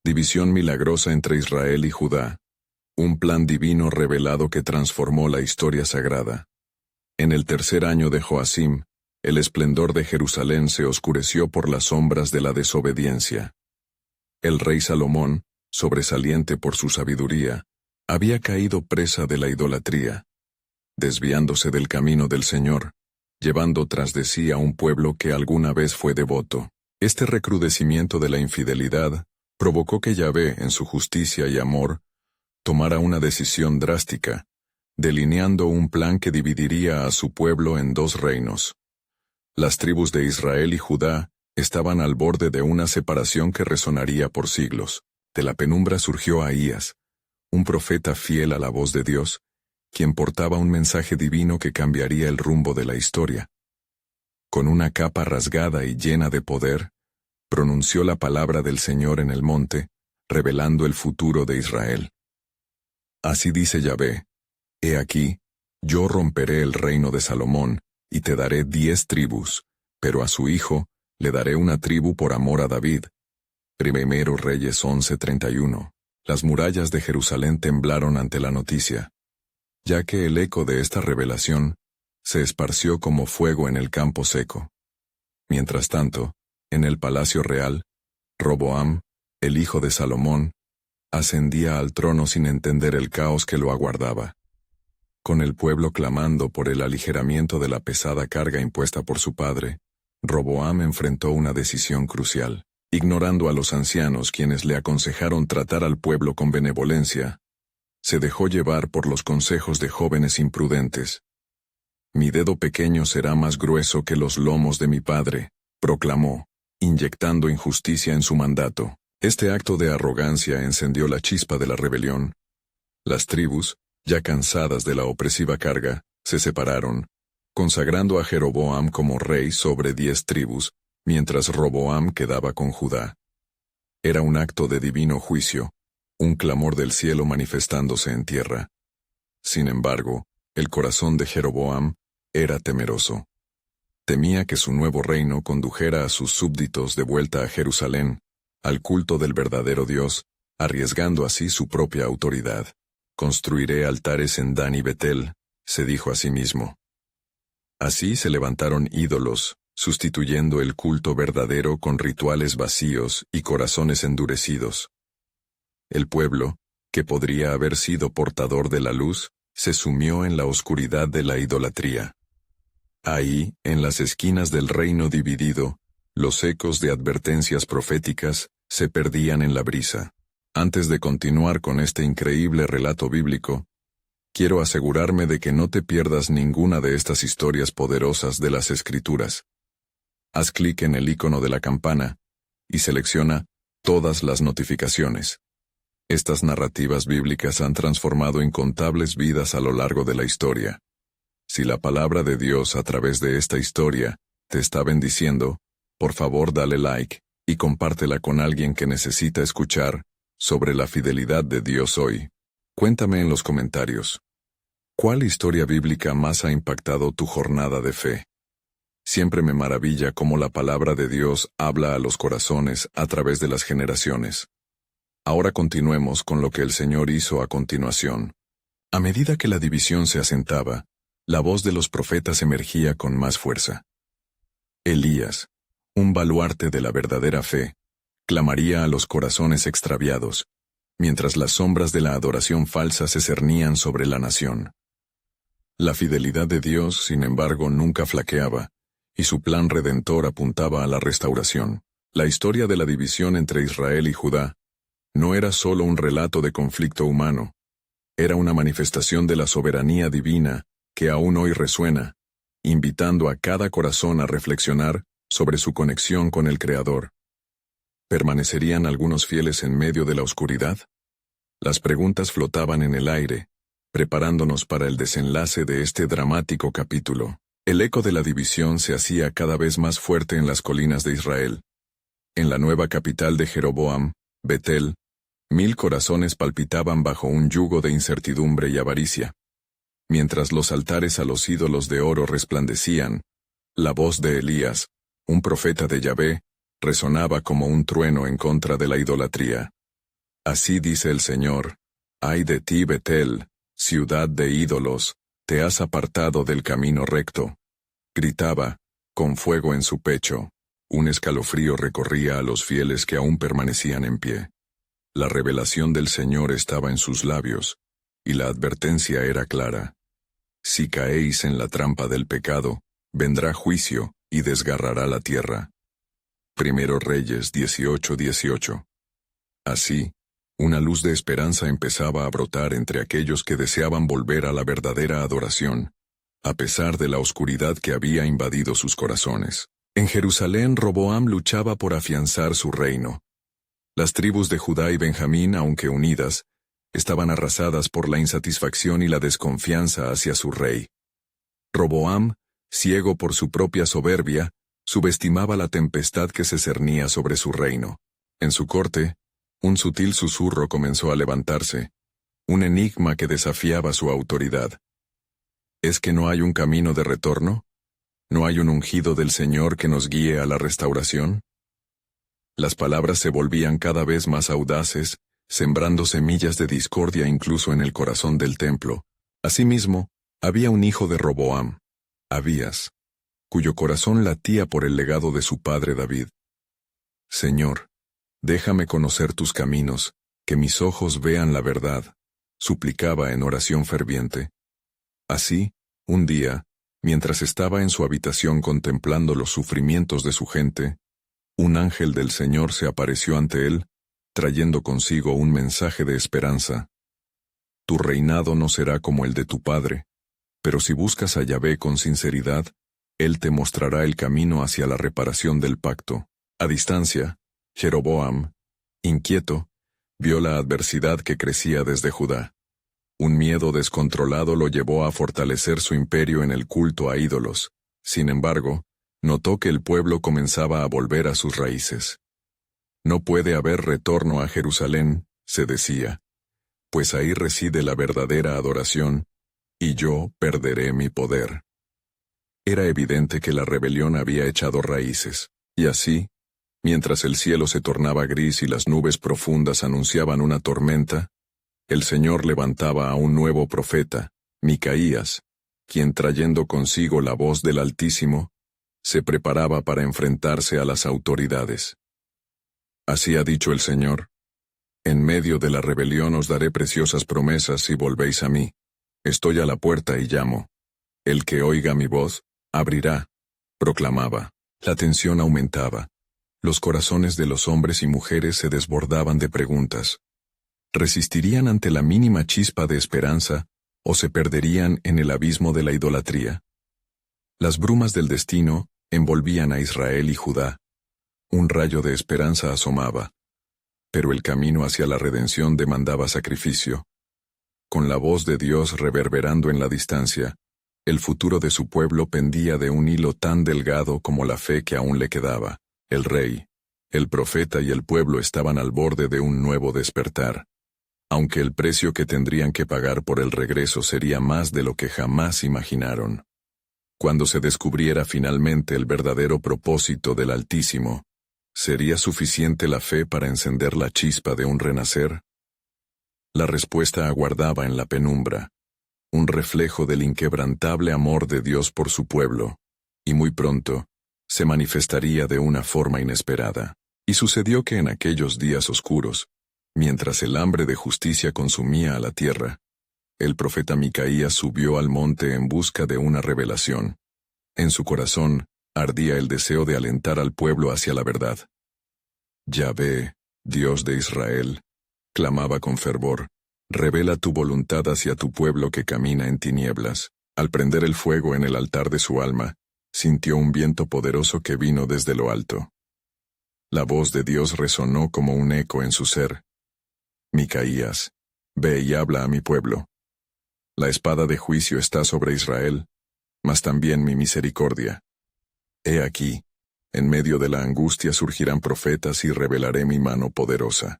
División milagrosa entre Israel y Judá. Un plan divino revelado que transformó la historia sagrada. En el tercer año de Joacim, el esplendor de Jerusalén se oscureció por las sombras de la desobediencia. El rey Salomón, sobresaliente por su sabiduría, había caído presa de la idolatría, desviándose del camino del Señor, llevando tras de sí a un pueblo que alguna vez fue devoto. Este recrudecimiento de la infidelidad provocó que Yahvé, en su justicia y amor, tomara una decisión drástica, delineando un plan que dividiría a su pueblo en dos reinos. Las tribus de Israel y Judá estaban al borde de una separación que resonaría por siglos. De la penumbra surgió Ahías, un profeta fiel a la voz de Dios, quien portaba un mensaje divino que cambiaría el rumbo de la historia. Con una capa rasgada y llena de poder, pronunció la palabra del Señor en el monte, revelando el futuro de Israel. Así dice Yahvé: He aquí, yo romperé el reino de Salomón, y te daré 10 tribus, pero a su hijo le daré una tribu por amor a David. Primero Reyes 11:31. Las murallas de Jerusalén temblaron ante la noticia, ya que el eco de esta revelación se esparció como fuego en el campo seco. Mientras tanto, en el palacio real, Roboam, el hijo de Salomón, ascendía al trono sin entender el caos que lo aguardaba. Con el pueblo clamando por el aligeramiento de la pesada carga impuesta por su padre, Roboam enfrentó una decisión crucial. Ignorando a los ancianos quienes le aconsejaron tratar al pueblo con benevolencia, se dejó llevar por los consejos de jóvenes imprudentes. Mi dedo pequeño será más grueso que los lomos de mi padre, proclamó, inyectando injusticia en su mandato. Este acto de arrogancia encendió la chispa de la rebelión. Las tribus, ya cansadas de la opresiva carga, se separaron, consagrando a Jeroboam como rey sobre 10 tribus, mientras Roboam quedaba con Judá. Era un acto de divino juicio, un clamor del cielo manifestándose en tierra. Sin embargo, el corazón de Jeroboam era temeroso. Temía que su nuevo reino condujera a sus súbditos de vuelta a Jerusalén, al culto del verdadero Dios, arriesgando así su propia autoridad. Construiré altares en Dan y Betel, se dijo a sí mismo. Así se levantaron ídolos, sustituyendo el culto verdadero con rituales vacíos y corazones endurecidos. El pueblo, que podría haber sido portador de la luz, se sumió en la oscuridad de la idolatría. Ahí, en las esquinas del reino dividido, los ecos de advertencias proféticas se perdían en la brisa. Antes de continuar con este increíble relato bíblico, quiero asegurarme de que no te pierdas ninguna de estas historias poderosas de las Escrituras. Haz clic en el icono de la campana y selecciona todas las notificaciones. Estas narrativas bíblicas han transformado incontables vidas a lo largo de la historia. Si la palabra de Dios a través de esta historia te está bendiciendo, por favor dale like y compártela con alguien que necesita escuchar sobre la fidelidad de Dios hoy. Cuéntame en los comentarios, ¿cuál historia bíblica más ha impactado tu jornada de fe? Siempre me maravilla cómo la palabra de Dios habla a los corazones a través de las generaciones. Ahora continuemos con lo que el Señor hizo a continuación. A medida que la división se asentaba, la voz de los profetas emergía con más fuerza. Elías, un baluarte de la verdadera fe, clamaría a los corazones extraviados, mientras las sombras de la adoración falsa se cernían sobre la nación. La fidelidad de Dios, sin embargo, nunca flaqueaba, y su plan redentor apuntaba a la restauración. La historia de la división entre Israel y Judá no era solo un relato de conflicto humano, era una manifestación de la soberanía divina que aún hoy resuena, invitando a cada corazón a reflexionar sobre su conexión con el Creador. ¿Permanecerían algunos fieles en medio de la oscuridad? Las preguntas flotaban en el aire, preparándonos para el desenlace de este dramático capítulo. El eco de la división se hacía cada vez más fuerte en las colinas de Israel. En la nueva capital de Jeroboam, Betel, 1000 corazones palpitaban bajo un yugo de incertidumbre y avaricia. Mientras los altares a los ídolos de oro resplandecían, la voz de Elías, un profeta de Yahvé, resonaba como un trueno en contra de la idolatría. Así dice el Señor: ay de ti, Betel, ciudad de ídolos, te has apartado del camino recto. Gritaba, con fuego en su pecho. Un escalofrío recorría a los fieles que aún permanecían en pie. La revelación del Señor estaba en sus labios, y la advertencia era clara. Si caéis en la trampa del pecado, vendrá juicio y desgarrará la tierra. Primero Reyes 18:18. Así, una luz de esperanza empezaba a brotar entre aquellos que deseaban volver a la verdadera adoración, a pesar de la oscuridad que había invadido sus corazones. En Jerusalén, Roboam luchaba por afianzar su reino. Las tribus de Judá y Benjamín, aunque unidas, estaban arrasadas por la insatisfacción y la desconfianza hacia su rey. Roboam, ciego por su propia soberbia, subestimaba la tempestad que se cernía sobre su reino. En su corte, un sutil susurro comenzó a levantarse, un enigma que desafiaba su autoridad. ¿Es que no hay un camino de retorno? ¿No hay un ungido del Señor que nos guíe a la restauración? Las palabras se volvían cada vez más audaces, sembrando semillas de discordia incluso en el corazón del templo. Asimismo, había un hijo de Roboam, Abías, cuyo corazón latía por el legado de su padre David. Señor, déjame conocer tus caminos, que mis ojos vean la verdad, suplicaba en oración ferviente. Así, un día, mientras estaba en su habitación contemplando los sufrimientos de su gente, un ángel del Señor se apareció ante él, trayendo consigo un mensaje de esperanza. Tu reinado no será como el de tu padre, pero si buscas a Yahvé con sinceridad, él te mostrará el camino hacia la reparación del pacto. A distancia, Jeroboam, inquieto, vio la adversidad que crecía desde Judá. Un miedo descontrolado lo llevó a fortalecer su imperio en el culto a ídolos. Sin embargo, notó que el pueblo comenzaba a volver a sus raíces. No puede haber retorno a Jerusalén, se decía, pues ahí reside la verdadera adoración, y yo perderé mi poder. Era evidente que la rebelión había echado raíces, y así, mientras el cielo se tornaba gris y las nubes profundas anunciaban una tormenta, el Señor levantaba a un nuevo profeta, Micaías, quien trayendo consigo la voz del Altísimo, se preparaba para enfrentarse a las autoridades. Así ha dicho el Señor: en medio de la rebelión os daré preciosas promesas si volvéis a mí. Estoy a la puerta y llamo. El que oiga mi voz, abrirá, proclamaba. La tensión aumentaba. Los corazones de los hombres y mujeres se desbordaban de preguntas. ¿Resistirían ante la mínima chispa de esperanza o se perderían en el abismo de la idolatría? Las brumas del destino envolvían a Israel y Judá. Un rayo de esperanza asomaba, pero el camino hacia la redención demandaba sacrificio. Con la voz de Dios reverberando en la distancia, el futuro de su pueblo pendía de un hilo tan delgado como la fe que aún le quedaba. El rey, el profeta y el pueblo estaban al borde de un nuevo despertar, aunque el precio que tendrían que pagar por el regreso sería más de lo que jamás imaginaron. Cuando se descubriera finalmente el verdadero propósito del Altísimo, ¿sería suficiente la fe para encender la chispa de un renacer? La respuesta aguardaba en la penumbra, un reflejo del inquebrantable amor de Dios por su pueblo, y muy pronto, se manifestaría de una forma inesperada. Y sucedió que en aquellos días oscuros, mientras el hambre de justicia consumía a la tierra, el profeta Micaías subió al monte en busca de una revelación. En su corazón ardía el deseo de alentar al pueblo hacia la verdad. Yahvé, Dios de Israel, clamaba con fervor, revela tu voluntad hacia tu pueblo que camina en tinieblas. Al prender el fuego en el altar de su alma, sintió un viento poderoso que vino desde lo alto. La voz de Dios resonó como un eco en su ser. Micaías, ve y habla a mi pueblo. La espada de juicio está sobre Israel, mas también mi misericordia. He aquí, en medio de la angustia surgirán profetas y revelaré mi mano poderosa.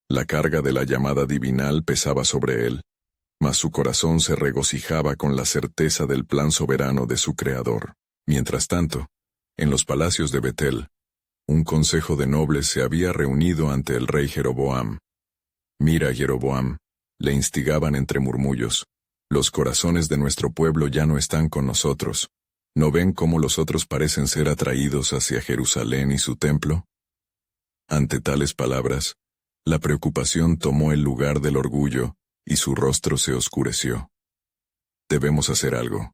La carga de la llamada divinal pesaba sobre él, mas su corazón se regocijaba con la certeza del plan soberano de su Creador. Mientras tanto, en los palacios de Betel, un consejo de nobles se había reunido ante el rey Jeroboam. Mira, Jeroboam, le instigaban entre murmullos. Los corazones de nuestro pueblo ya no están con nosotros. ¿No ven cómo los otros parecen ser atraídos hacia Jerusalén y su templo? Ante tales palabras, la preocupación tomó el lugar del orgullo y su rostro se oscureció. Debemos hacer algo.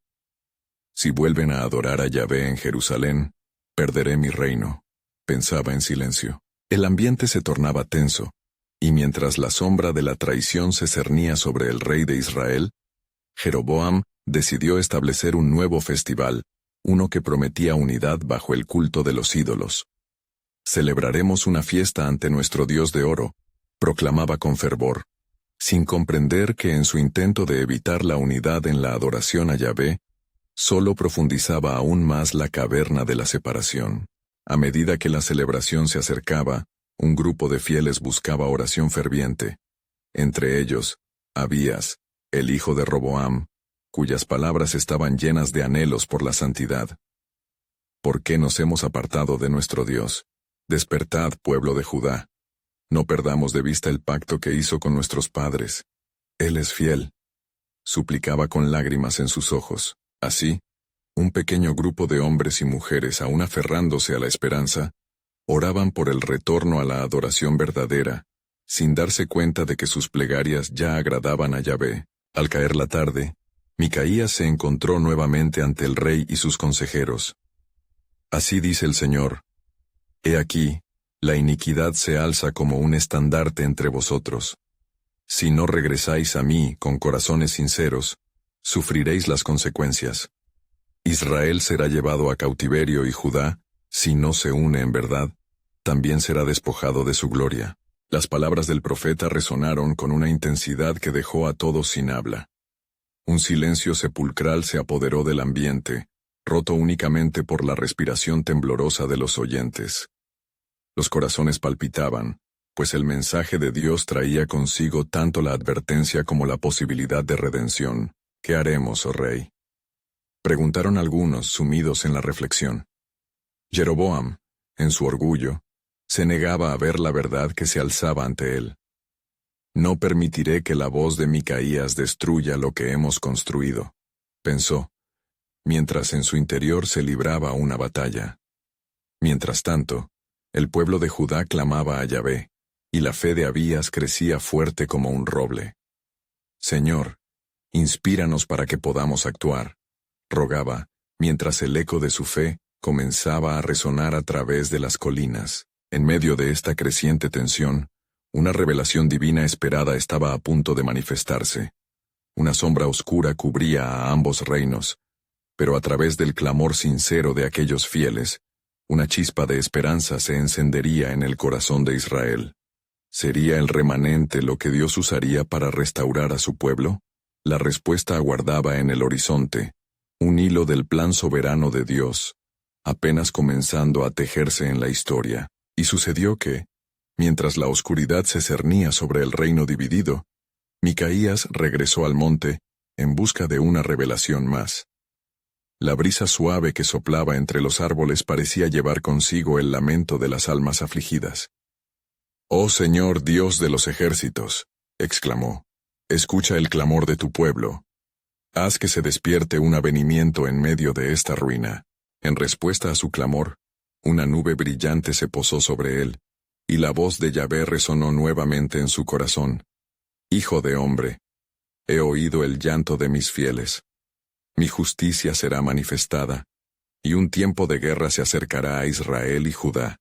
Si vuelven a adorar a Yahvé en Jerusalén, perderé mi reino, pensaba en silencio. El ambiente se tornaba tenso, y mientras la sombra de la traición se cernía sobre el rey de Israel, Jeroboam decidió establecer un nuevo festival, uno que prometía unidad bajo el culto de los ídolos. Celebraremos una fiesta ante nuestro Dios de oro, proclamaba con fervor, sin comprender que en su intento de evitar la unidad en la adoración a Yahvé, solo profundizaba aún más la caverna de la separación. A medida que la celebración se acercaba, un grupo de fieles buscaba oración ferviente. Entre ellos, Abías, el hijo de Roboam, cuyas palabras estaban llenas de anhelos por la santidad. ¿Por qué nos hemos apartado de nuestro Dios? Despertad, pueblo de Judá. No perdamos de vista el pacto que hizo con nuestros padres. Él es fiel. Suplicaba con lágrimas en sus ojos. Así, un pequeño grupo de hombres y mujeres, aún aferrándose a la esperanza, oraban por el retorno a la adoración verdadera, sin darse cuenta de que sus plegarias ya agradaban a Yahvé. Al caer la tarde, Micaías se encontró nuevamente ante el rey y sus consejeros. Así dice el Señor: He aquí, la iniquidad se alza como un estandarte entre vosotros. Si no regresáis a mí con corazones sinceros, sufriréis las consecuencias. Israel será llevado a cautiverio y Judá, si no se une en verdad, también será despojado de su gloria. Las palabras del profeta resonaron con una intensidad que dejó a todos sin habla. Un silencio sepulcral se apoderó del ambiente, roto únicamente por la respiración temblorosa de los oyentes. Los corazones palpitaban, pues el mensaje de Dios traía consigo tanto la advertencia como la posibilidad de redención. ¿Qué haremos, oh rey?, preguntaron algunos, sumidos en la reflexión. Jeroboam, en su orgullo, se negaba a ver la verdad que se alzaba ante él. No permitiré que la voz de Micaías destruya lo que hemos construido, pensó, mientras en su interior se libraba una batalla. Mientras tanto, el pueblo de Judá clamaba a Yahvé, y la fe de Abías crecía fuerte como un roble. Señor, inspíranos para que podamos actuar, rogaba, mientras el eco de su fe comenzaba a resonar a través de las colinas. En medio de esta creciente tensión, una revelación divina esperada estaba a punto de manifestarse. Una sombra oscura cubría a ambos reinos, pero a través del clamor sincero de aquellos fieles, una chispa de esperanza se encendería en el corazón de Israel. ¿Sería el remanente lo que Dios usaría para restaurar a su pueblo? La respuesta aguardaba en el horizonte, un hilo del plan soberano de Dios, apenas comenzando a tejerse en la historia. Y sucedió que, mientras la oscuridad se cernía sobre el reino dividido, Micaías regresó al monte en busca de una revelación más. La brisa suave que soplaba entre los árboles parecía llevar consigo el lamento de las almas afligidas. «Oh Señor Dios de los ejércitos», exclamó, «escucha el clamor de tu pueblo. Haz que se despierte un avenimiento en medio de esta ruina». En respuesta a su clamor, una nube brillante se posó sobre él, y la voz de Yahvé resonó nuevamente en su corazón. «Hijo de hombre, he oído el llanto de mis fieles. Mi justicia será manifestada, y un tiempo de guerra se acercará a Israel y Judá.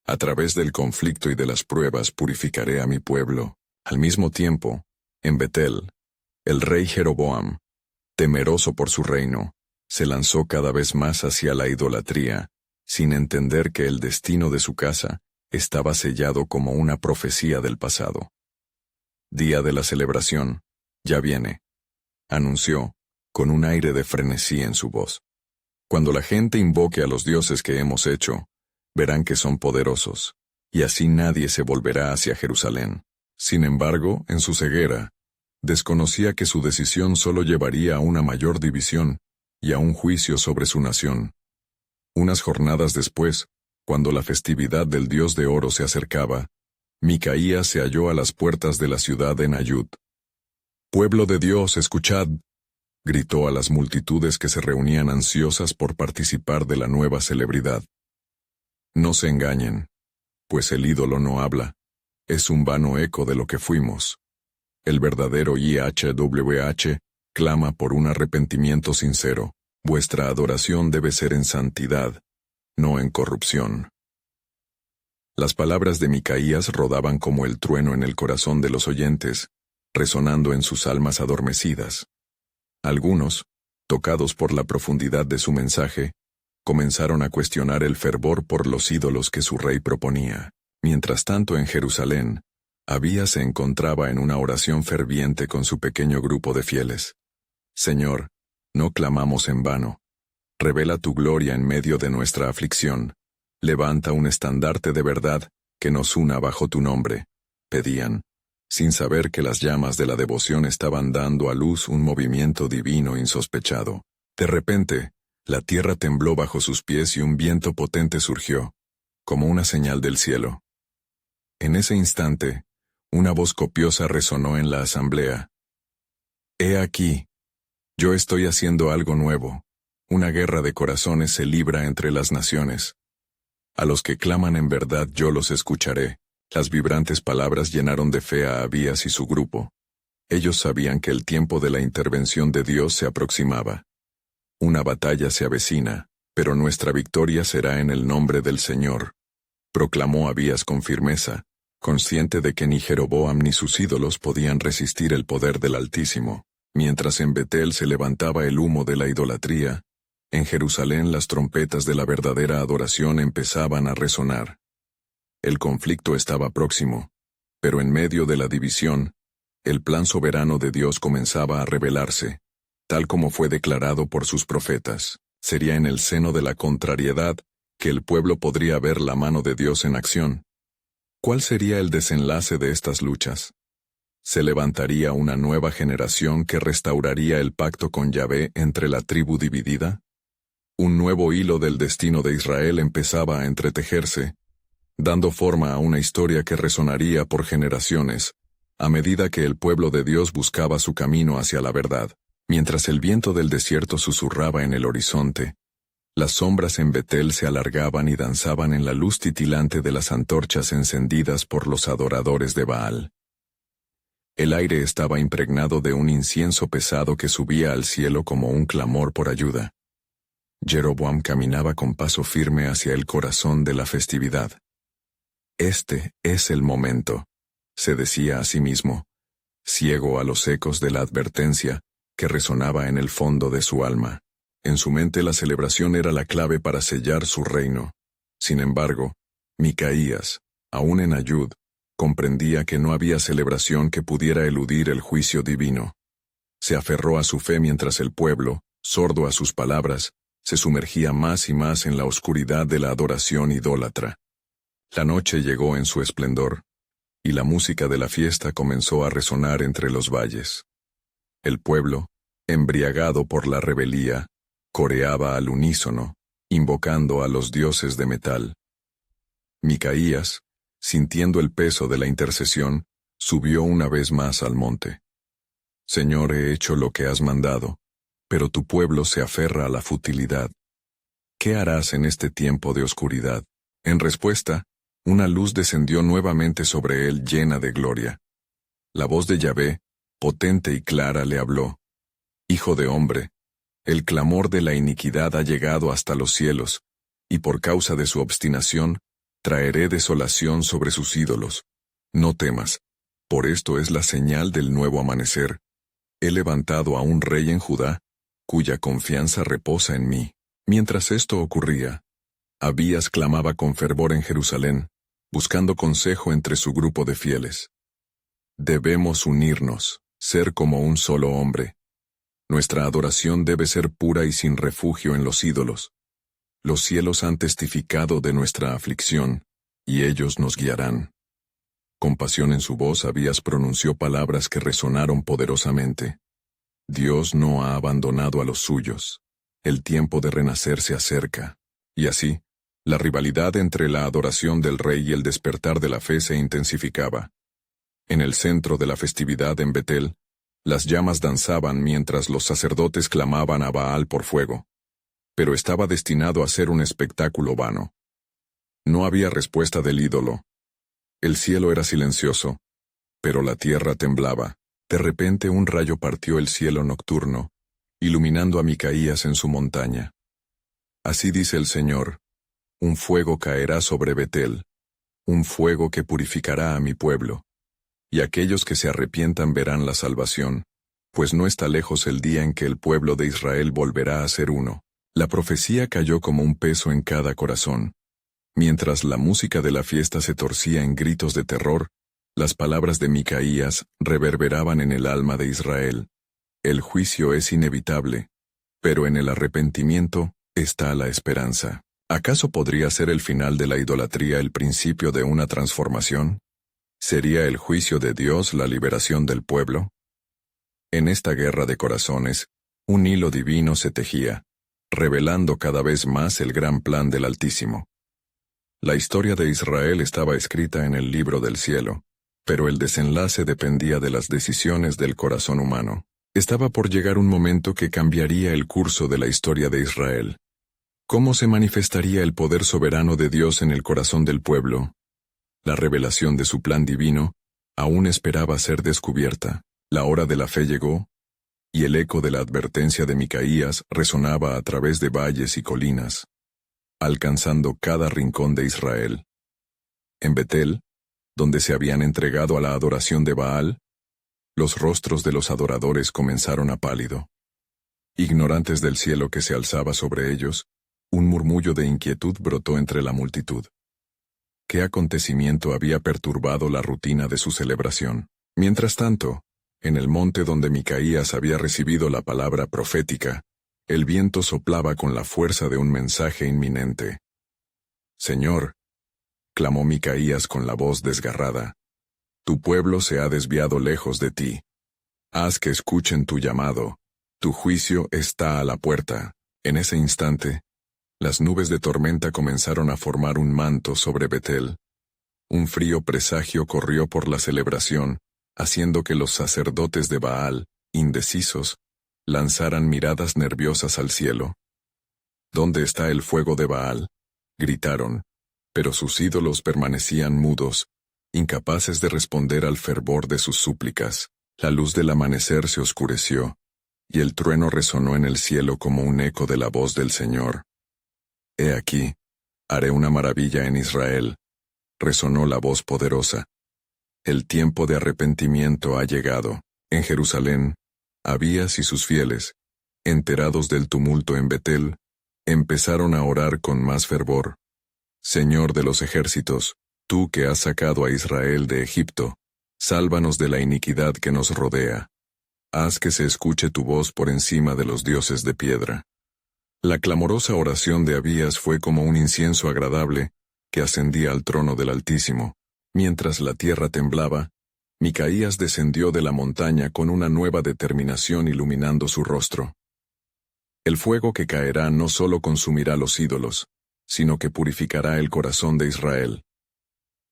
A través del conflicto y de las pruebas purificaré a mi pueblo». Al mismo tiempo, en Betel, el rey Jeroboam, temeroso por su reino, se lanzó cada vez más hacia la idolatría, sin entender que el destino de su casa estaba sellado como una profecía del pasado. «Día de la celebración, ya viene», anunció, con un aire de frenesí en su voz. «Cuando la gente invoque a los dioses que hemos hecho, verán que son poderosos, y así nadie se volverá hacia Jerusalén». Sin embargo, en su ceguera, desconocía que su decisión solo llevaría a una mayor división y a un juicio sobre su nación. Unas jornadas después, cuando la festividad del Dios de oro se acercaba, Micaías se halló a las puertas de la ciudad en Ayud. «Pueblo de Dios, escuchad», gritó a las multitudes que se reunían ansiosas por participar de la nueva celebridad. «No se engañen, pues el ídolo no habla, es un vano eco de lo que fuimos. El verdadero YHWH clama por un arrepentimiento sincero. Vuestra adoración debe ser en santidad, no en corrupción». Las palabras de Micaías rodaban como el trueno en el corazón de los oyentes, resonando en sus almas adormecidas. Algunos, tocados por la profundidad de su mensaje, comenzaron a cuestionar el fervor por los ídolos que su rey proponía. Mientras tanto, en Jerusalén, Abías se encontraba en una oración ferviente con su pequeño grupo de fieles. «Señor, no clamamos en vano. Revela tu gloria en medio de nuestra aflicción. Levanta un estandarte de verdad que nos una bajo tu nombre», pedían, sin saber que las llamas de la devoción estaban dando a luz un movimiento divino insospechado. De repente, la tierra tembló bajo sus pies y un viento potente surgió, como una señal del cielo. En ese instante, una voz copiosa resonó en la asamblea. «He aquí, yo estoy haciendo algo nuevo. Una guerra de corazones se libra entre las naciones. A los que claman en verdad yo los escucharé». Las vibrantes palabras llenaron de fe a Abías y su grupo. Ellos sabían que el tiempo de la intervención de Dios se aproximaba. «Una batalla se avecina, pero nuestra victoria será en el nombre del Señor», proclamó Abías con firmeza, consciente de que ni Jeroboam ni sus ídolos podían resistir el poder del Altísimo. Mientras en Betel se levantaba el humo de la idolatría, en Jerusalén las trompetas de la verdadera adoración empezaban a resonar. El conflicto estaba próximo, pero en medio de la división, el plan soberano de Dios comenzaba a revelarse, tal como fue declarado por sus profetas. Sería en el seno de la contrariedad que el pueblo podría ver la mano de Dios en acción. ¿Cuál sería el desenlace de estas luchas? Se levantaría una nueva generación que restauraría el pacto con Yahvé entre la tribu dividida. Un nuevo hilo del destino de Israel empezaba a entretejerse, dando forma a una historia que resonaría por generaciones, a medida que el pueblo de Dios buscaba su camino hacia la verdad. Mientras el viento del desierto susurraba en el horizonte, las sombras en Betel se alargaban y danzaban en la luz titilante de las antorchas encendidas por los adoradores de Baal. El aire estaba impregnado de un incienso pesado que subía al cielo como un clamor por ayuda. Jeroboam caminaba con paso firme hacia el corazón de la festividad. «Este es el momento», se decía a sí mismo, ciego a los ecos de la advertencia que resonaba en el fondo de su alma. En su mente la celebración era la clave para sellar su reino. Sin embargo, Micaías, aún en Ayud, comprendía que no había celebración que pudiera eludir el juicio divino. Se aferró a su fe mientras el pueblo, sordo a sus palabras, se sumergía más y más en la oscuridad de la adoración idólatra. La noche llegó en su esplendor, y la música de la fiesta comenzó a resonar entre los valles. El pueblo, embriagado por la rebeldía, coreaba al unísono, invocando a los dioses de metal. Micaías, sintiendo el peso de la intercesión, subió una vez más al monte. «Señor, he hecho lo que has mandado, pero tu pueblo se aferra a la futilidad. ¿Qué harás en este tiempo de oscuridad?» En respuesta, una luz descendió nuevamente sobre él llena de gloria. La voz de Yahvé, potente y clara, le habló. «Hijo de hombre, el clamor de la iniquidad ha llegado hasta los cielos, y por causa de su obstinación, traeré desolación sobre sus ídolos. No temas, por esto es la señal del nuevo amanecer. He levantado a un rey en Judá, cuya confianza reposa en mí». Mientras esto ocurría, Abías clamaba con fervor en Jerusalén, buscando consejo entre su grupo de fieles. «Debemos unirnos, ser como un solo hombre. Nuestra adoración debe ser pura y sin refugio en los ídolos. Los cielos han testificado de nuestra aflicción, y ellos nos guiarán». Con pasión en su voz, Abías pronunció palabras que resonaron poderosamente. «Dios no ha abandonado a los suyos. El tiempo de renacer se acerca». Y así, La rivalidad entre la adoración del rey y el despertar de la fe se intensificaba. En el centro de la festividad en Betel, las llamas danzaban mientras los sacerdotes clamaban a Baal por fuego. Pero estaba destinado a ser un espectáculo vano. No había respuesta del ídolo. El cielo era silencioso, pero la tierra temblaba. De repente un rayo partió el cielo nocturno, iluminando a Micaías en su montaña. Así dice el Señor: un fuego caerá sobre Betel, un fuego que purificará a mi pueblo. Y aquellos que se arrepientan verán la salvación, pues no está lejos el día en que el pueblo de Israel volverá a ser uno. La profecía cayó como un peso en cada corazón. Mientras la música de la fiesta se torcía en gritos de terror, las palabras de Micaías reverberaban en el alma de Israel. El juicio es inevitable, pero en el arrepentimiento está la esperanza. ¿Acaso podría ser el final de la idolatría el principio de una transformación? ¿Sería el juicio de Dios la liberación del pueblo? En esta guerra de corazones, un hilo divino se tejía, revelando cada vez más el gran plan del Altísimo. La historia de Israel estaba escrita en el libro del cielo, pero el desenlace dependía de las decisiones del corazón humano. Estaba por llegar un momento que cambiaría el curso de la historia de Israel. ¿Cómo se manifestaría el poder soberano de Dios en el corazón del pueblo? La revelación de su plan divino aún esperaba ser descubierta. La hora de la fe llegó, y el eco de la advertencia de Micaías resonaba a través de valles y colinas, alcanzando cada rincón de Israel. En Betel, donde se habían entregado a la adoración de Baal, los rostros de los adoradores comenzaron a pálido. Ignorantes del cielo que se alzaba sobre ellos, un murmullo de inquietud brotó entre la multitud. ¿Qué acontecimiento había perturbado la rutina de su celebración? Mientras tanto, en el monte donde Micaías había recibido la palabra profética, el viento soplaba con la fuerza de un mensaje inminente. «Señor», clamó Micaías con la voz desgarrada, «tu pueblo se ha desviado lejos de ti. Haz que escuchen tu llamado, tu juicio está a la puerta». En ese instante, las nubes de tormenta comenzaron a formar un manto sobre Betel. Un frío presagio corrió por la celebración, haciendo que los sacerdotes de Baal, indecisos, lanzaran miradas nerviosas al cielo. «¿Dónde está el fuego de Baal?», gritaron, pero sus ídolos permanecían mudos, incapaces de responder al fervor de sus súplicas. La luz del amanecer se oscureció, y el trueno resonó en el cielo como un eco de la voz del Señor. «He aquí, haré una maravilla en Israel», resonó la voz poderosa. «El tiempo de arrepentimiento ha llegado. En Jerusalén, Abías y sus fieles, enterados del tumulto en Betel, empezaron a orar con más fervor. Señor de los ejércitos, tú que has sacado a Israel de Egipto, sálvanos de la iniquidad que nos rodea. Haz que se escuche tu voz por encima de los dioses de piedra». La clamorosa oración de Abías fue como un incienso agradable que ascendía al trono del Altísimo. Mientras la tierra temblaba, Micaías descendió de la montaña con una nueva determinación iluminando su rostro. El fuego que caerá no solo consumirá los ídolos, sino que purificará el corazón de Israel.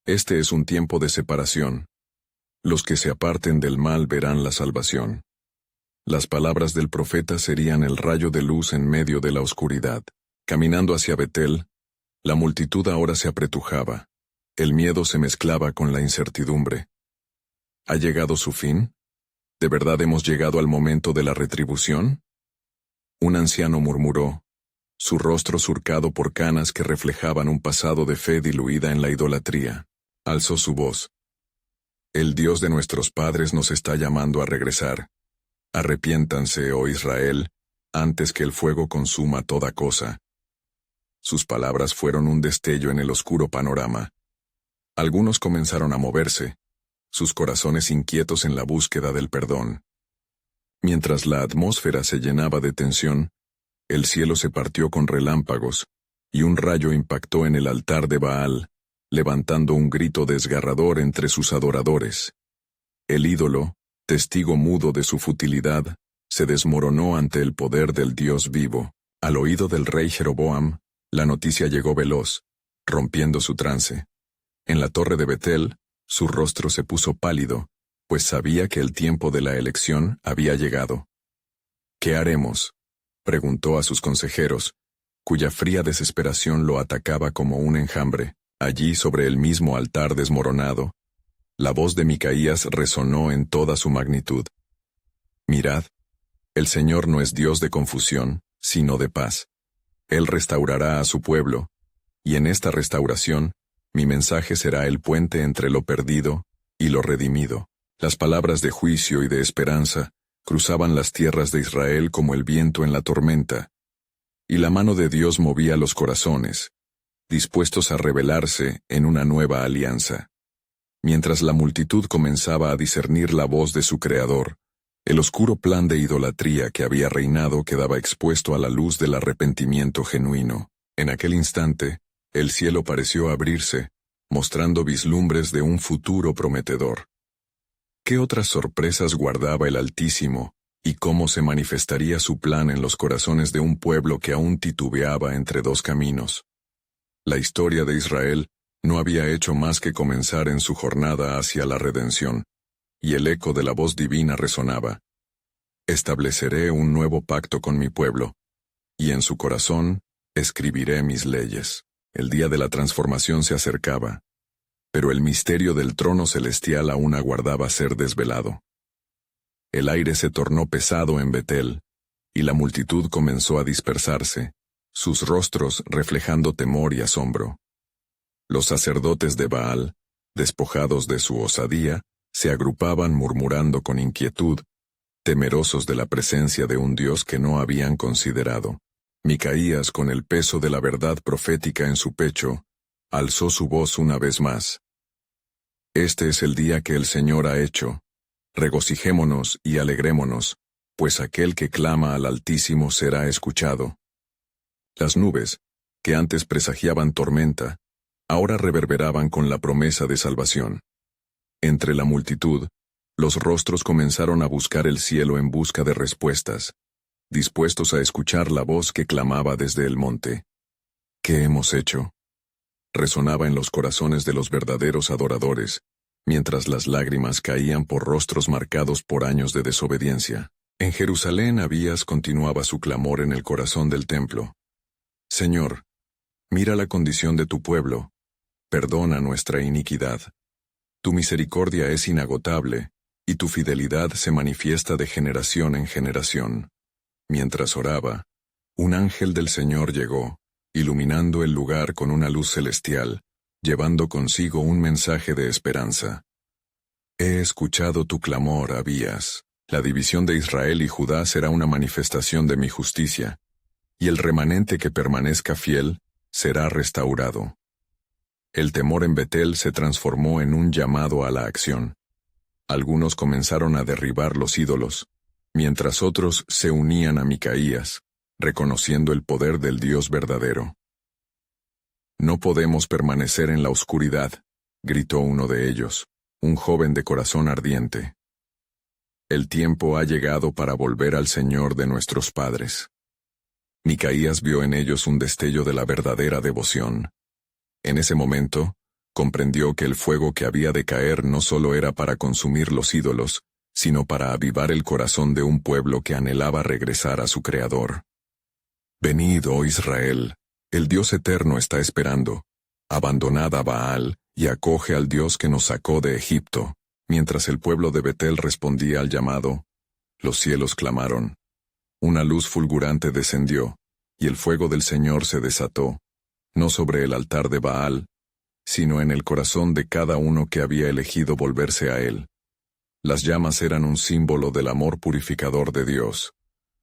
Este es un tiempo de separación. Los que se aparten del mal verán la salvación. Las palabras del profeta serían el rayo de luz en medio de la oscuridad. Caminando hacia Betel, la multitud ahora se apretujaba. El miedo se mezclaba con la incertidumbre. ¿Ha llegado su fin? ¿De verdad hemos llegado al momento de la retribución? Un anciano murmuró, su rostro surcado por canas que reflejaban un pasado de fe diluida en la idolatría. Alzó su voz. «El Dios de nuestros padres nos está llamando a regresar. Arrepiéntanse, oh Israel, antes que el fuego consuma toda cosa». Sus palabras fueron un destello en el oscuro panorama. Algunos comenzaron a moverse, sus corazones inquietos en la búsqueda del perdón. Mientras la atmósfera se llenaba de tensión, el cielo se partió con relámpagos, y un rayo impactó en el altar de Baal, levantando un grito desgarrador entre sus adoradores. El ídolo, testigo mudo de su futilidad, se desmoronó ante el poder del Dios vivo. Al oído del rey Jeroboam, La noticia llegó veloz, rompiendo su trance. En la torre de Betel, su rostro se puso pálido, pues sabía que el tiempo de la elección había llegado. ¿Qué haremos?, preguntó a sus consejeros, cuya fría desesperación lo atacaba como un enjambre. Allí sobre el mismo altar desmoronado, la voz de Micaías resonó en toda su magnitud. Mirad, el Señor no es Dios de confusión, sino de paz. Él restaurará a su pueblo, y en esta restauración, mi mensaje será el puente entre lo perdido y lo redimido. Las palabras de juicio y de esperanza cruzaban las tierras de Israel como el viento en la tormenta, y la mano de Dios movía los corazones, dispuestos a revelarse en una nueva alianza. Mientras la multitud comenzaba a discernir la voz de su Creador, el oscuro plan de idolatría que había reinado quedaba expuesto a la luz del arrepentimiento genuino. En aquel instante, el cielo pareció abrirse, mostrando vislumbres de un futuro prometedor. ¿Qué otras sorpresas guardaba el Altísimo, y cómo se manifestaría su plan en los corazones de un pueblo que aún titubeaba entre dos caminos? La historia de Israel no había hecho más que comenzar en su jornada hacia la redención, y el eco de la voz divina resonaba. Estableceré un nuevo pacto con mi pueblo, y en su corazón escribiré mis leyes. El día de la transformación se acercaba, pero el misterio del trono celestial aún aguardaba ser desvelado. El aire se tornó pesado en Betel, y la multitud comenzó a dispersarse, sus rostros reflejando temor y asombro. Los sacerdotes de Baal, despojados de su osadía, se agrupaban murmurando con inquietud, temerosos de la presencia de un Dios que no habían considerado. Micaías, con el peso de la verdad profética en su pecho, alzó su voz una vez más. Este es el día que el Señor ha hecho. Regocijémonos y alegrémonos, pues aquel que clama al Altísimo será escuchado. Las nubes, que antes presagiaban tormenta, ahora reverberaban con la promesa de salvación. Entre la multitud, los rostros comenzaron a buscar el cielo en busca de respuestas, dispuestos a escuchar la voz que clamaba desde el monte. ¿Qué hemos hecho?, resonaba en los corazones de los verdaderos adoradores, mientras las lágrimas caían por rostros marcados por años de desobediencia. En Jerusalén Abías continuaba su clamor en el corazón del templo. Señor, mira la condición de tu pueblo, perdona nuestra iniquidad. Tu misericordia es inagotable, y tu fidelidad se manifiesta de generación en generación. Mientras oraba, un ángel del Señor llegó, iluminando el lugar con una luz celestial, llevando consigo un mensaje de esperanza. He escuchado tu clamor, Abías. La división de Israel y Judá será una manifestación de mi justicia, y el remanente que permanezca fiel será restaurado. El temor en Betel se transformó en un llamado a la acción. Algunos comenzaron a derribar los ídolos, mientras otros se unían a Micaías, reconociendo el poder del Dios verdadero. No podemos permanecer en la oscuridad, gritó uno de ellos, un joven de corazón ardiente. El tiempo ha llegado para volver al Señor de nuestros padres. Micaías vio en ellos un destello de la verdadera devoción. En ese momento, comprendió que el fuego que había de caer no solo era para consumir los ídolos, sino para avivar el corazón de un pueblo que anhelaba regresar a su Creador. Venid, oh Israel, el Dios eterno está esperando. Abandonad a Baal y acoge al Dios que nos sacó de Egipto. Mientras el pueblo de Betel respondía al llamado, los cielos clamaron. Una luz fulgurante descendió, y el fuego del Señor se desató, no sobre el altar de Baal, sino en el corazón de cada uno que había elegido volverse a él. Las llamas eran un símbolo del amor purificador de Dios.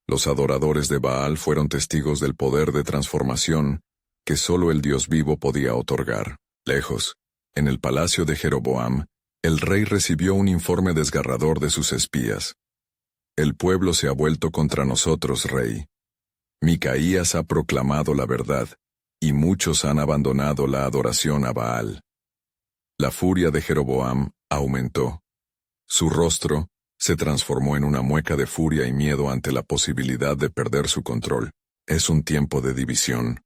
Los adoradores de Baal fueron testigos del poder de transformación que solo el Dios vivo podía otorgar. Lejos, en el palacio de Jeroboam, el rey recibió un informe desgarrador de sus espías. El pueblo se ha vuelto contra nosotros, rey. Micaías ha proclamado la verdad, y muchos han abandonado la adoración a Baal. La furia de Jeroboam aumentó. Su rostro se transformó en una mueca de furia y miedo ante la posibilidad de perder su control. Es un tiempo de división.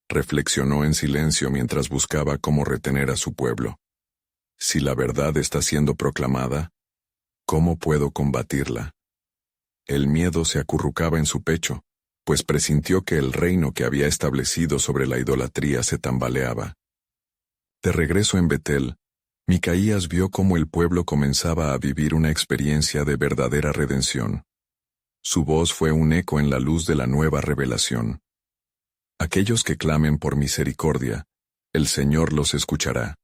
Reflexionó en silencio mientras buscaba cómo retener a su pueblo. Si la verdad está siendo proclamada, ¿cómo puedo combatirla? El miedo se acurrucaba en su pecho, pues presintió que el reino que había establecido sobre la idolatría se tambaleaba. De regreso en Betel, Micaías vio cómo el pueblo comenzaba a vivir una experiencia de verdadera redención. Su voz fue un eco en la luz de la nueva revelación. Aquellos que clamen por misericordia, el Señor los escuchará.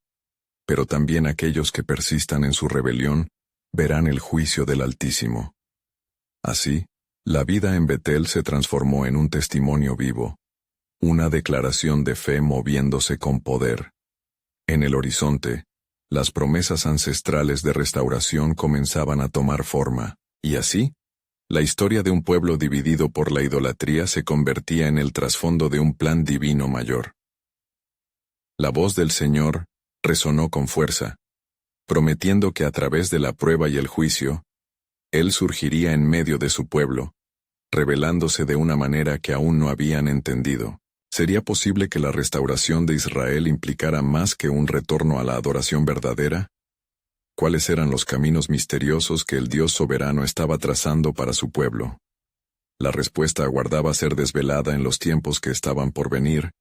Pero también aquellos que persistan en su rebelión, verán el juicio del Altísimo. Así, la vida en Betel se transformó en un testimonio vivo, una declaración de fe moviéndose con poder. En el horizonte, las promesas ancestrales de restauración comenzaban a tomar forma, y así, la historia de un pueblo dividido por la idolatría se convertía en el trasfondo de un plan divino mayor. La voz del Señor resonó con fuerza, prometiendo que a través de la prueba y el juicio, Él surgiría en medio de su pueblo, revelándose de una manera que aún no habían entendido. ¿Sería posible que la restauración de Israel implicara más que un retorno a la adoración verdadera? ¿Cuáles eran los caminos misteriosos que el Dios soberano estaba trazando para su pueblo? La respuesta aguardaba ser desvelada en los tiempos que estaban por venir,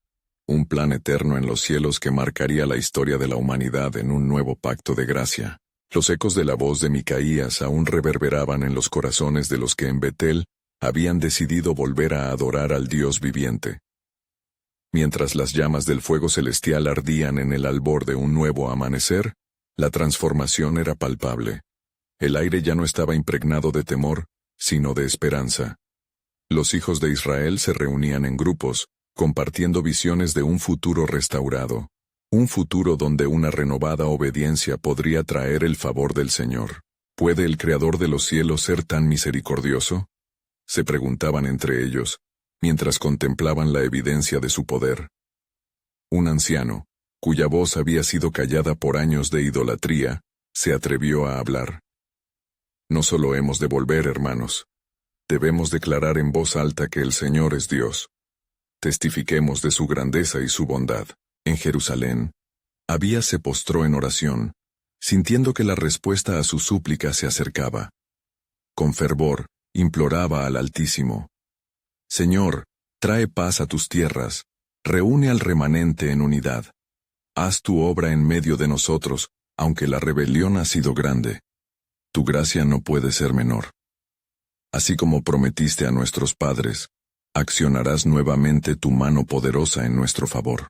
un plan eterno en los cielos que marcaría la historia de la humanidad en un nuevo pacto de gracia. Los ecos de la voz de Micaías aún reverberaban en los corazones de los que en Betel habían decidido volver a adorar al Dios viviente. Mientras las llamas del fuego celestial ardían en el albor de un nuevo amanecer, la transformación era palpable. El aire ya no estaba impregnado de temor, sino de esperanza. Los hijos de Israel se reunían en grupos, compartiendo visiones de un futuro restaurado, un futuro donde una renovada obediencia podría traer el favor del Señor. ¿Puede el Creador de los cielos ser tan misericordioso?, se preguntaban entre ellos, mientras contemplaban la evidencia de su poder. Un anciano, cuya voz había sido callada por años de idolatría, se atrevió a hablar. No solo hemos de volver, hermanos. Debemos declarar en voz alta que el Señor es Dios. Testifiquemos de su grandeza y su bondad. En Jerusalén, Abías se postró en oración, sintiendo que la respuesta a su súplica se acercaba. Con fervor, imploraba al Altísimo: Señor, trae paz a tus tierras, reúne al remanente en unidad. Haz tu obra en medio de nosotros, aunque la rebelión ha sido grande. Tu gracia no puede ser menor. Así como prometiste a nuestros padres, accionarás nuevamente tu mano poderosa en nuestro favor.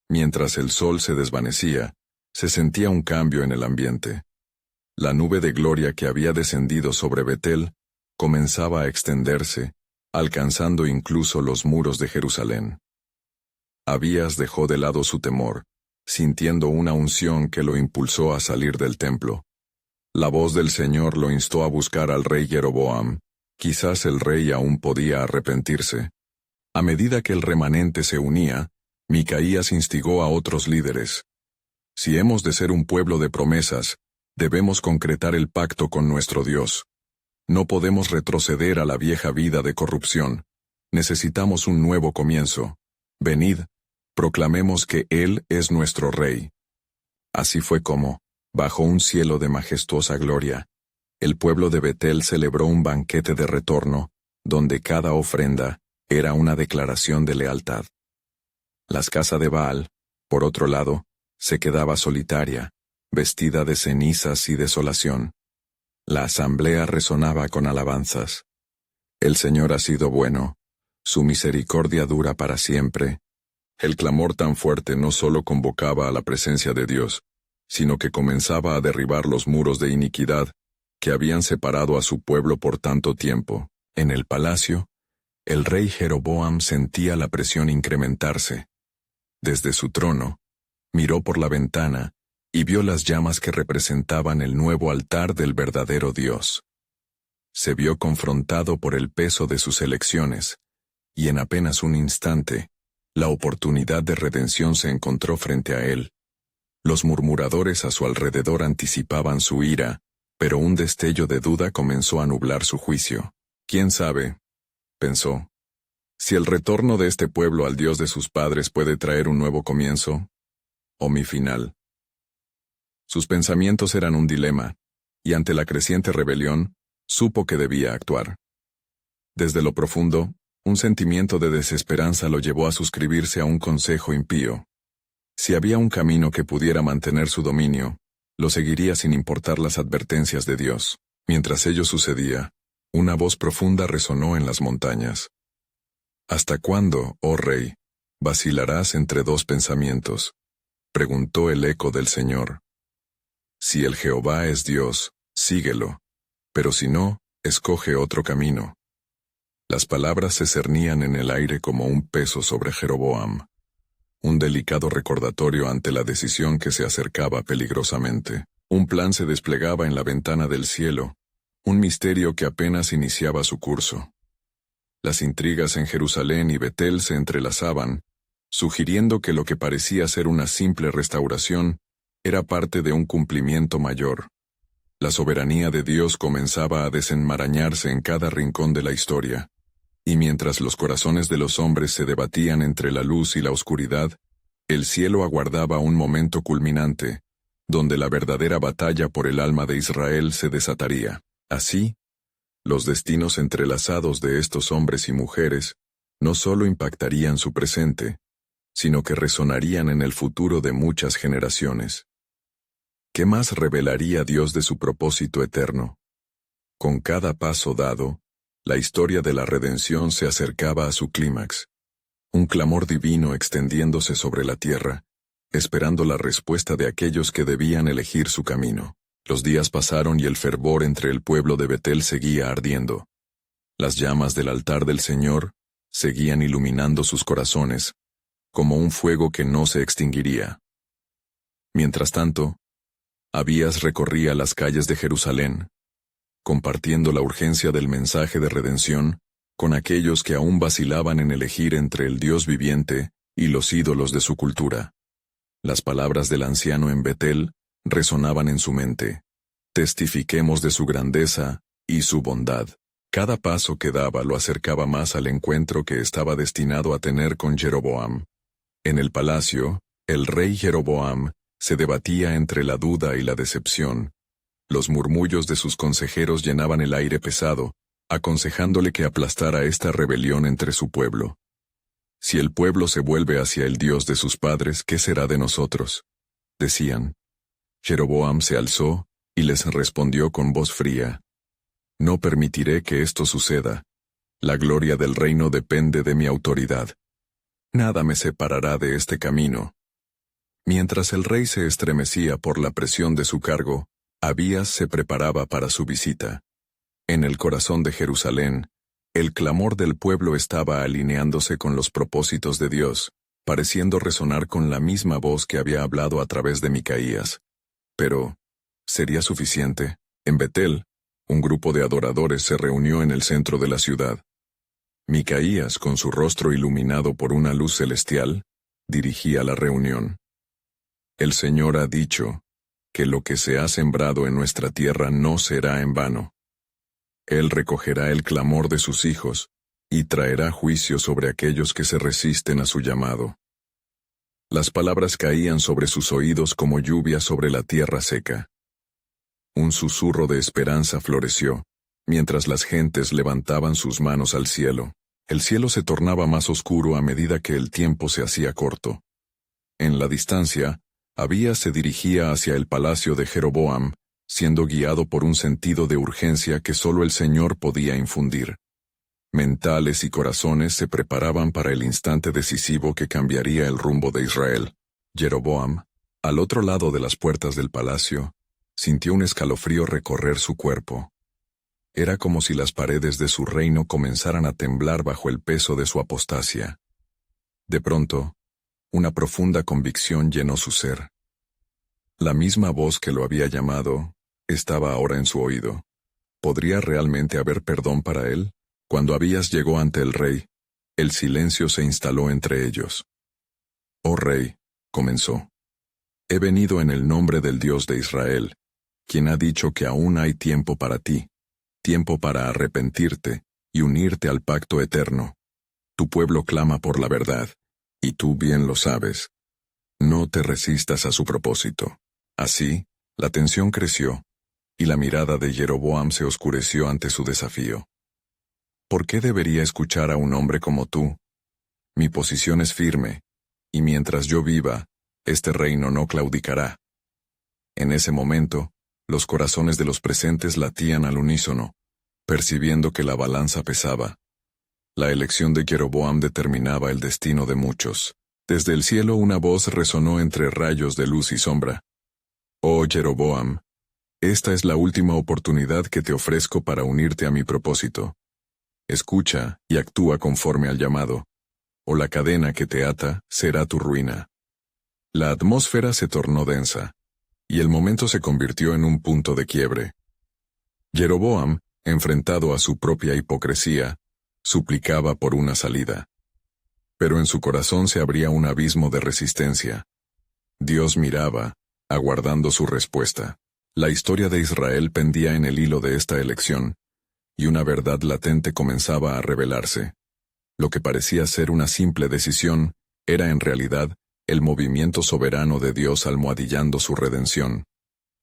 Mientras el sol se desvanecía, se sentía un cambio en el ambiente. La nube de gloria que había descendido sobre Betel comenzaba a extenderse, alcanzando incluso los muros de Jerusalén. Abías dejó de lado su temor, sintiendo una unción que lo impulsó a salir del templo. La voz del Señor lo instó a buscar al rey Jeroboam. Quizás el rey aún podía arrepentirse. A medida que el remanente se unía, Micaías instigó a otros líderes. Si hemos de ser un pueblo de promesas, debemos concretar el pacto con nuestro Dios. No podemos retroceder a la vieja vida de corrupción. Necesitamos un nuevo comienzo. Venid, proclamemos que Él es nuestro Rey. Así fue como, bajo un cielo de majestuosa gloria, el pueblo de Betel celebró un banquete de retorno, donde cada ofrenda era una declaración de lealtad. La casa de Baal, por otro lado, se quedaba solitaria, vestida de cenizas y desolación. La asamblea resonaba con alabanzas. El Señor ha sido bueno, su misericordia dura para siempre. El clamor tan fuerte no solo convocaba a la presencia de Dios, sino que comenzaba a derribar los muros de iniquidad que habían separado a su pueblo por tanto tiempo. En el palacio, el rey Jeroboam sentía la presión incrementarse. Desde su trono, miró por la ventana y vio las llamas que representaban el nuevo altar del verdadero Dios. Se vio confrontado por el peso de sus elecciones, y en apenas un instante, la oportunidad de redención se encontró frente a él. Los murmuradores a su alrededor anticipaban su ira, pero un destello de duda comenzó a nublar su juicio. «¿Quién sabe?», pensó. Si el retorno de este pueblo al Dios de sus padres puede traer un nuevo comienzo, o mi final. Sus pensamientos eran un dilema, y ante la creciente rebelión, supo que debía actuar. Desde lo profundo, un sentimiento de desesperanza lo llevó a suscribirse a un consejo impío. Si había un camino que pudiera mantener su dominio, lo seguiría sin importar las advertencias de Dios. Mientras ello sucedía, una voz profunda resonó en las montañas. ¿Hasta cuándo, oh rey, vacilarás entre dos pensamientos?, preguntó el eco del Señor. Si el Jehová es Dios, síguelo, pero si no, escoge otro camino. Las palabras se cernían en el aire como un peso sobre Jeroboam, un delicado recordatorio ante la decisión que se acercaba peligrosamente. Un plan se desplegaba en la ventana del cielo, un misterio que apenas iniciaba su curso. Las intrigas en Jerusalén y Betel se entrelazaban, sugiriendo que lo que parecía ser una simple restauración era parte de un cumplimiento mayor. La soberanía de Dios comenzaba a desenmarañarse en cada rincón de la historia, y mientras los corazones de los hombres se debatían entre la luz y la oscuridad, el cielo aguardaba un momento culminante, donde la verdadera batalla por el alma de Israel se desataría. Así, los destinos entrelazados de estos hombres y mujeres no solo impactarían su presente, sino que resonarían en el futuro de muchas generaciones. ¿Qué más revelaría Dios de su propósito eterno? Con cada paso dado, la historia de la redención se acercaba a su clímax, un clamor divino extendiéndose sobre la tierra, esperando la respuesta de aquellos que debían elegir su camino. Los días pasaron y el fervor entre el pueblo de Betel seguía ardiendo. Las llamas del altar del Señor seguían iluminando sus corazones, como un fuego que no se extinguiría. Mientras tanto, Abías recorría las calles de Jerusalén, compartiendo la urgencia del mensaje de redención con aquellos que aún vacilaban en elegir entre el Dios viviente y los ídolos de su cultura. Las palabras del anciano en Betel resonaban en su mente. Testifiquemos de su grandeza y su bondad. Cada paso que daba lo acercaba más al encuentro que estaba destinado a tener con Jeroboam. En el palacio, el rey Jeroboam se debatía entre la duda y la decepción. Los murmullos de sus consejeros llenaban el aire pesado, aconsejándole que aplastara esta rebelión entre su pueblo. Si el pueblo se vuelve hacia el Dios de sus padres, ¿qué será de nosotros?, decían. Jeroboam se alzó y les respondió con voz fría: No permitiré que esto suceda. La gloria del reino depende de mi autoridad. Nada me separará de este camino. Mientras el rey se estremecía por la presión de su cargo, Abías se preparaba para su visita. En el corazón de Jerusalén, el clamor del pueblo estaba alineándose con los propósitos de Dios, pareciendo resonar con la misma voz que había hablado a través de Micaías. Pero, ¿sería suficiente? En Betel, un grupo de adoradores se reunió en el centro de la ciudad. Micaías, con su rostro iluminado por una luz celestial, dirigía la reunión. El Señor ha dicho que lo que se ha sembrado en nuestra tierra no será en vano. Él recogerá el clamor de sus hijos y traerá juicio sobre aquellos que se resisten a su llamado. Las palabras caían sobre sus oídos como lluvia sobre la tierra seca. Un susurro de esperanza floreció, mientras las gentes levantaban sus manos al cielo. El cielo se tornaba más oscuro a medida que el tiempo se hacía corto. En la distancia, Abías se dirigía hacia el palacio de Jeroboam, siendo guiado por un sentido de urgencia que solo el Señor podía infundir. Mentales y corazones se preparaban para el instante decisivo que cambiaría el rumbo de Israel. Jeroboam, al otro lado de las puertas del palacio, sintió un escalofrío recorrer su cuerpo. Era como si las paredes de su reino comenzaran a temblar bajo el peso de su apostasia. De pronto, una profunda convicción llenó su ser. La misma voz que lo había llamado estaba ahora en su oído. ¿Podría realmente haber perdón para él? Cuando Abías llegó ante el rey, el silencio se instaló entre ellos. «Oh rey», comenzó, «he venido en el nombre del Dios de Israel, quien ha dicho que aún hay tiempo para ti, tiempo para arrepentirte y unirte al pacto eterno. Tu pueblo clama por la verdad, y tú bien lo sabes. No te resistas a su propósito. Así, la tensión creció, y la mirada de Jeroboam se oscureció ante su desafío. ¿Por qué debería escuchar a un hombre como tú? Mi posición es firme, y mientras yo viva, este reino no claudicará. En ese momento, los corazones de los presentes latían al unísono, percibiendo que la balanza pesaba. La elección de Jeroboam determinaba el destino de muchos. Desde el cielo una voz resonó entre rayos de luz y sombra. Oh Jeroboam, esta es la última oportunidad que te ofrezco para unirte a mi propósito. Escucha y actúa conforme al llamado, o la cadena que te ata será tu ruina. La atmósfera se tornó densa, y el momento se convirtió en un punto de quiebre. Jeroboam, enfrentado a su propia hipocresía, suplicaba por una salida. Pero en su corazón se abría un abismo de resistencia. Dios miraba, aguardando su respuesta. La historia de Israel pendía en el hilo de esta elección, y una verdad latente comenzaba a revelarse. Lo que parecía ser una simple decisión, era en realidad el movimiento soberano de Dios almohadillando su redención.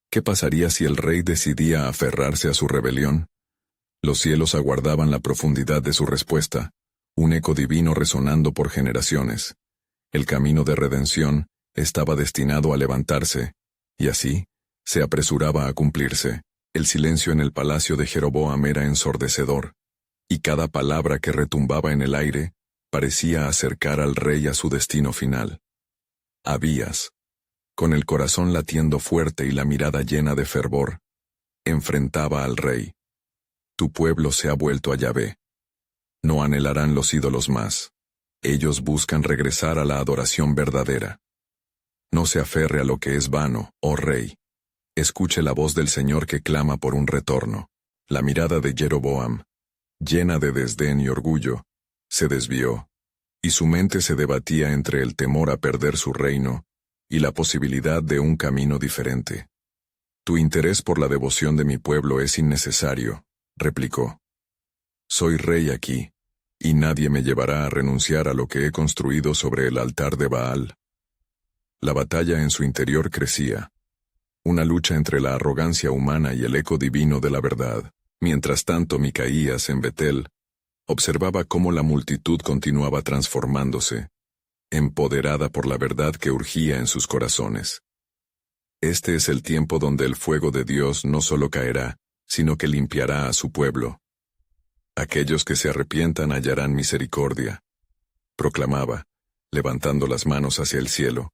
¿Qué pasaría si el rey decidía aferrarse a su rebelión? Los cielos aguardaban la profundidad de su respuesta, un eco divino resonando por generaciones. El camino de redención estaba destinado a levantarse, y así, se apresuraba a cumplirse. El silencio en el palacio de Jeroboam era ensordecedor, y cada palabra que retumbaba en el aire parecía acercar al rey a su destino final. Abías, con el corazón latiendo fuerte y la mirada llena de fervor, enfrentaba al rey. Tu pueblo se ha vuelto a Yahvé. No anhelarán los ídolos más. Ellos buscan regresar a la adoración verdadera. No se aferre a lo que es vano, oh rey. Escuche la voz del Señor que clama por un retorno. La mirada de Jeroboam, llena de desdén y orgullo, se desvió, y su mente se debatía entre el temor a perder su reino y la posibilidad de un camino diferente. Tu interés por la devoción de mi pueblo es innecesario, replicó. Soy rey aquí, y nadie me llevará a renunciar a lo que he construido sobre el altar de Baal. La batalla en su interior crecía. Una lucha entre la arrogancia humana y el eco divino de la verdad. Mientras tanto, Micaías en Betel observaba cómo la multitud continuaba transformándose, empoderada por la verdad que urgía en sus corazones. Este es el tiempo donde el fuego de Dios no solo caerá, sino que limpiará a su pueblo. Aquellos que se arrepientan hallarán misericordia, proclamaba, levantando las manos hacia el cielo,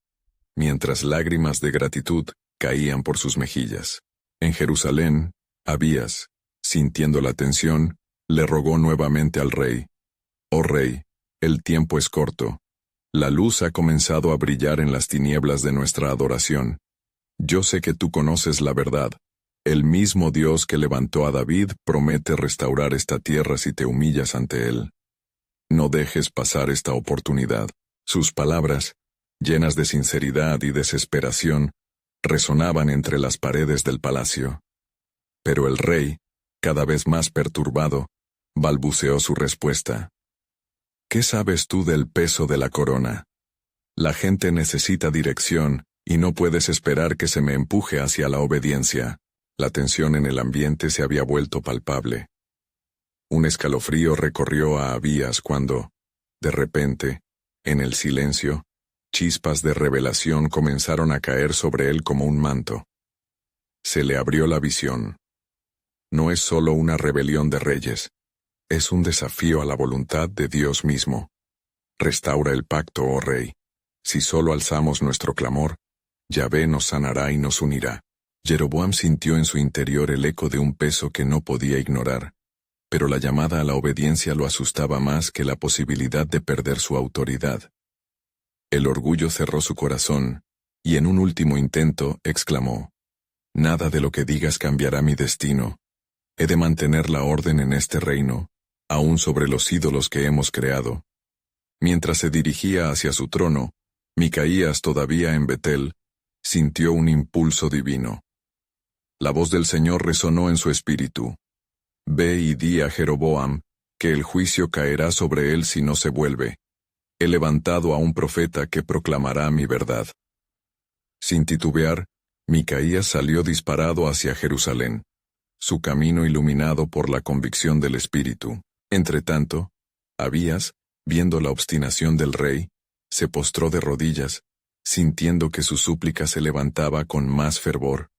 mientras lágrimas de gratitud caían por sus mejillas. En Jerusalén, Abías, sintiendo la tensión, le rogó nuevamente al rey: «Oh rey, el tiempo es corto. La luz ha comenzado a brillar en las tinieblas de nuestra adoración. Yo sé que tú conoces la verdad. El mismo Dios que levantó a David promete restaurar esta tierra si te humillas ante él. No dejes pasar esta oportunidad». Sus palabras, llenas de sinceridad y desesperación, resonaban entre las paredes del palacio. Pero el rey, cada vez más perturbado, balbuceó su respuesta. «¿Qué sabes tú del peso de la corona? La gente necesita dirección, y no puedes esperar que se me empuje hacia la obediencia». La tensión en el ambiente se había vuelto palpable. Un escalofrío recorrió a Abías cuando, de repente, en el silencio, chispas de revelación comenzaron a caer sobre él como un manto. Se le abrió la visión. No es solo una rebelión de reyes, es un desafío a la voluntad de Dios mismo. Restaura el pacto, oh rey. Si solo alzamos nuestro clamor, Yahvé nos sanará y nos unirá. Jeroboam sintió en su interior el eco de un peso que no podía ignorar, pero la llamada a la obediencia lo asustaba más que la posibilidad de perder su autoridad. El orgullo cerró su corazón, y en un último intento exclamó: «Nada de lo que digas cambiará mi destino. He de mantener la orden en este reino, aún sobre los ídolos que hemos creado». Mientras se dirigía hacia su trono, Micaías, todavía en Betel, sintió un impulso divino. La voz del Señor resonó en su espíritu. «Ve y di a Jeroboam que el juicio caerá sobre él si no se vuelve. He levantado a un profeta que proclamará mi verdad. Sin titubear, Micaías salió disparado hacia Jerusalén, su camino iluminado por la convicción del Espíritu. Entretanto, Abías, viendo la obstinación del rey, se postró de rodillas, sintiendo que su súplica se levantaba con más fervor.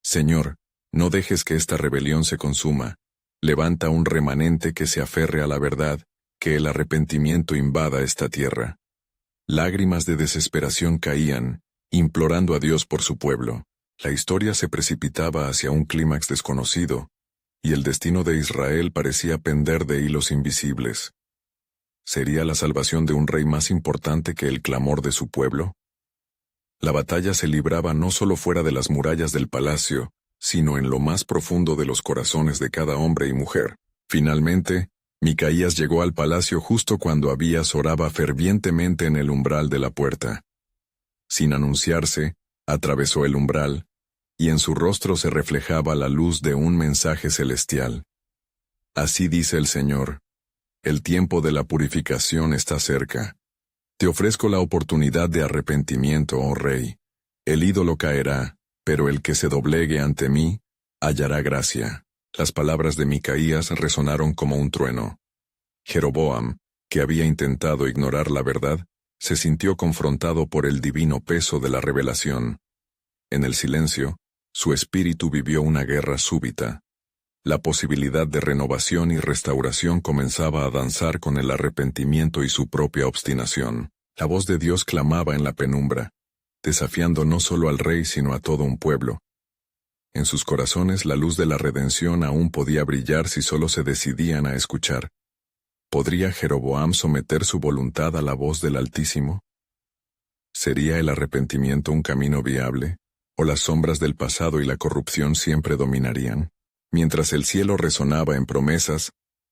Señor, no dejes que esta rebelión se consuma. Levanta un remanente que se aferre a la verdad, que el arrepentimiento invada esta tierra. Lágrimas de desesperación caían, implorando a Dios por su pueblo. La historia se precipitaba hacia un clímax desconocido, y el destino de Israel parecía pender de hilos invisibles. ¿Sería la salvación de un rey más importante que el clamor de su pueblo? La batalla se libraba no solo fuera de las murallas del palacio, sino en lo más profundo de los corazones de cada hombre y mujer. Finalmente, Micaías llegó al palacio justo cuando Abías oraba fervientemente en el umbral de la puerta. Sin anunciarse, atravesó el umbral, y en su rostro se reflejaba la luz de un mensaje celestial. Así dice el Señor: el tiempo de la purificación está cerca. Te ofrezco la oportunidad de arrepentimiento, oh Rey. El ídolo caerá, pero el que se doblegue ante mí, hallará gracia. Las palabras de Micaías resonaron como un trueno. Jeroboam, que había intentado ignorar la verdad, se sintió confrontado por el divino peso de la revelación. En el silencio, su espíritu vivió una guerra súbita. La posibilidad de renovación y restauración comenzaba a danzar con el arrepentimiento y su propia obstinación. La voz de Dios clamaba en la penumbra, desafiando no solo al rey sino a todo un pueblo. En sus corazones la luz de la redención aún podía brillar si solo se decidían a escuchar. ¿Podría Jeroboam someter su voluntad a la voz del Altísimo? ¿Sería el arrepentimiento un camino viable, o las sombras del pasado y la corrupción siempre dominarían? Mientras el cielo resonaba en promesas,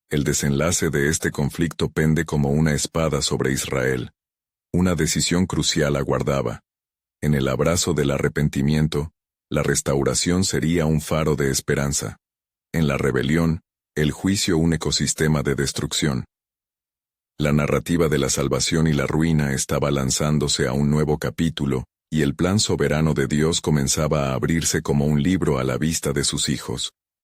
el desenlace de este conflicto pende como una espada sobre Israel. Una decisión crucial aguardaba. En el abrazo del arrepentimiento, la restauración sería un faro de esperanza. En la rebelión, el juicio un ecosistema de destrucción. La narrativa de la salvación y la ruina estaba lanzándose a un nuevo capítulo, y el plan soberano de Dios comenzaba a abrirse como un libro a la vista de sus hijos.